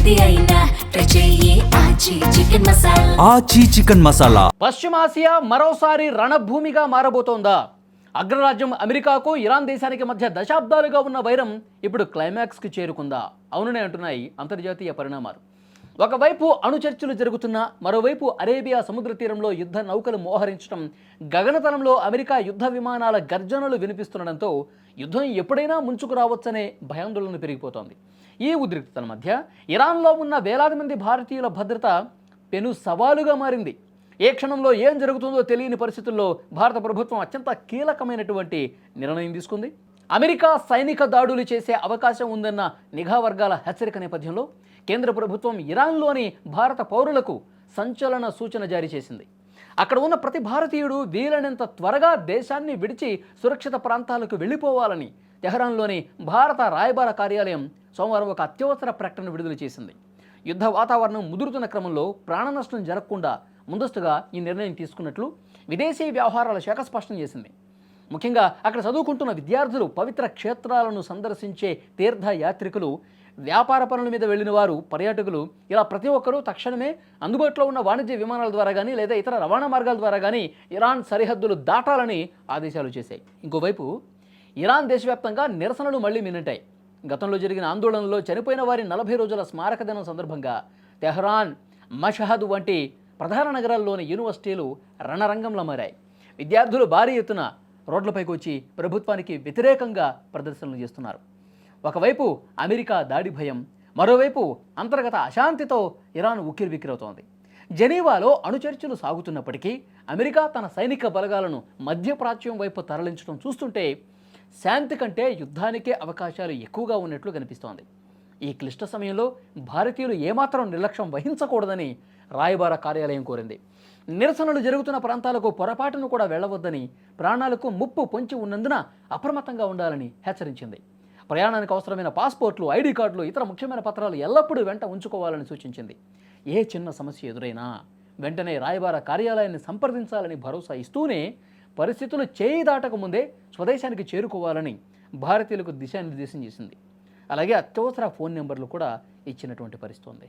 ఏది అయినా ట్రై చెయ్యి ఆచి చికెన్ మసాలా. ఆచి చికెన్ మసాలా. పశ్చిమాసియా మరోసారి రణభూమిగా మారబోతోందా? అగ్రరాజ్యం అమెరికాకు ఇరాన్ దేశానికి మధ్య దశాబ్దాలుగా ఉన్న వైరం ఇప్పుడు క్లైమాక్స్కి చేరుకుందా? అవుననే అంటున్నాయి అంతర్జాతీయ పరిణామాలు. ఒకవైపు అణుచర్చలు జరుగుతున్నా మరోవైపు అరేబియా సముద్ర తీరంలో యుద్ధ నౌకలు మోహరించడం, గగనతలంలో అమెరికా యుద్ధ విమానాల గర్జనలు వినిపిస్తుండడంతో యుద్ధం ఎప్పుడైనా ముంచుకు రావచ్చనే భయాందోళన పెరిగిపోతోంది. ఈ ఉద్రిక్తతల మధ్య ఇరాన్లో ఉన్న వేలాది మంది భారతీయుల భద్రత పెను సవాలుగా మారింది. ఏ క్షణంలో ఏం జరుగుతుందో తెలియని పరిస్థితుల్లో భారత ప్రభుత్వం అత్యంత కీలకమైనటువంటి నిర్ణయం తీసుకుంది. అమెరికా సైనిక దాడులు చేసే అవకాశం ఉందన్న నిఘా వర్గాల హెచ్చరిక నేపథ్యంలో కేంద్ర ప్రభుత్వం ఇరాన్లోని భారత పౌరులకు సంచలన సూచన జారీ చేసింది. అక్కడ ఉన్న ప్రతి భారతీయుడు వీలైనంత త్వరగా దేశాన్ని విడిచి సురక్షిత ప్రాంతాలకు వెళ్ళిపోవాలని తెహరాన్లోని భారత రాయబార కార్యాలయం సోమవారం ఒక అత్యవసర ప్రకటన విడుదల చేసింది. యుద్ధ వాతావరణం ముదురుతున్న క్రమంలో ప్రాణ నష్టం జరగకుండా ముందస్తుగా ఈ నిర్ణయం తీసుకున్నట్లు విదేశీ వ్యవహారాల శాఖ స్పష్టం చేసింది. ముఖ్యంగా అక్కడ చదువుకుంటున్న విద్యార్థులు, పవిత్ర క్షేత్రాలను సందర్శించే తీర్థయాత్రికులు, వ్యాపార పనుల మీద వెళ్ళిన వారు, పర్యాటకులు, ఇలా ప్రతి ఒక్కరూ తక్షణమే అందుబాటులో ఉన్న వాణిజ్య విమానాల ద్వారా కానీ లేదా ఇతర రవాణా మార్గాల ద్వారా కానీ ఇరాన్ సరిహద్దులు దాటాలని ఆదేశాలు చేశాయి. ఇంకోవైపు ఇరాన్ దేశవ్యాప్తంగా నిరసనలు మళ్లీ మిన్నంటాయి. గతంలో జరిగిన ఆందోళనలో చనిపోయిన వారి 40 రోజుల స్మారక దినం సందర్భంగా తెహరాన్, మషహద్ వంటి ప్రధాన నగరాల్లోని యూనివర్సిటీలు రణరంగంలో మారాయి. విద్యార్థులు భారీ ఎత్తున రోడ్లపైకి వచ్చి ప్రభుత్వానికి వ్యతిరేకంగా ప్రదర్శనలు చేస్తున్నారు. ఒకవైపు అమెరికా దాడి భయం, మరోవైపు అంతర్గత అశాంతితో ఇరాన్ ఉక్కిరిబిక్కిరవుతోంది. జెనీవాలో అణుచర్చలు సాగుతున్నప్పటికీ అమెరికా తన సైనిక బలగాలను మధ్యప్రాచ్యం వైపు తరలించడం చూస్తుంటే శాంతి కంటే యుద్ధానికే అవకాశాలు ఎక్కువగా ఉన్నట్లు కనిపిస్తోంది. ఈ క్లిష్ట సమయంలో భారతీయులు ఏమాత్రం నిర్లక్ష్యం వహించకూడదని రాయబార కార్యాలయం కోరింది. నిరసనలు జరుగుతున్న ప్రాంతాలకు పొరపాటును కూడా వెళ్లవద్దని, ప్రాణాలకు ముప్పు పొంచి ఉన్నందున అప్రమత్తంగా ఉండాలని హెచ్చరించింది. ప్రయాణానికి అవసరమైన పాస్పోర్ట్లు, ఐడి కార్డులు, ఇతర ముఖ్యమైన పత్రాలు ఎల్లప్పుడూ వెంట ఉంచుకోవాలని సూచించింది. ఏ చిన్న సమస్య ఎదురైనా వెంటనే రాయబార కార్యాలయాన్ని సంప్రదించాలని భరోసా ఇస్తూనే పరిస్థితులు చేయి దాటక ముందే స్వదేశానికి చేరుకోవాలని భారతీయులకు దిశానిర్దేశం చేసింది. అలాగే అత్యవసర ఫోన్ నెంబర్లు కూడా ఇచ్చినటువంటి పరిస్థితి ఉంది.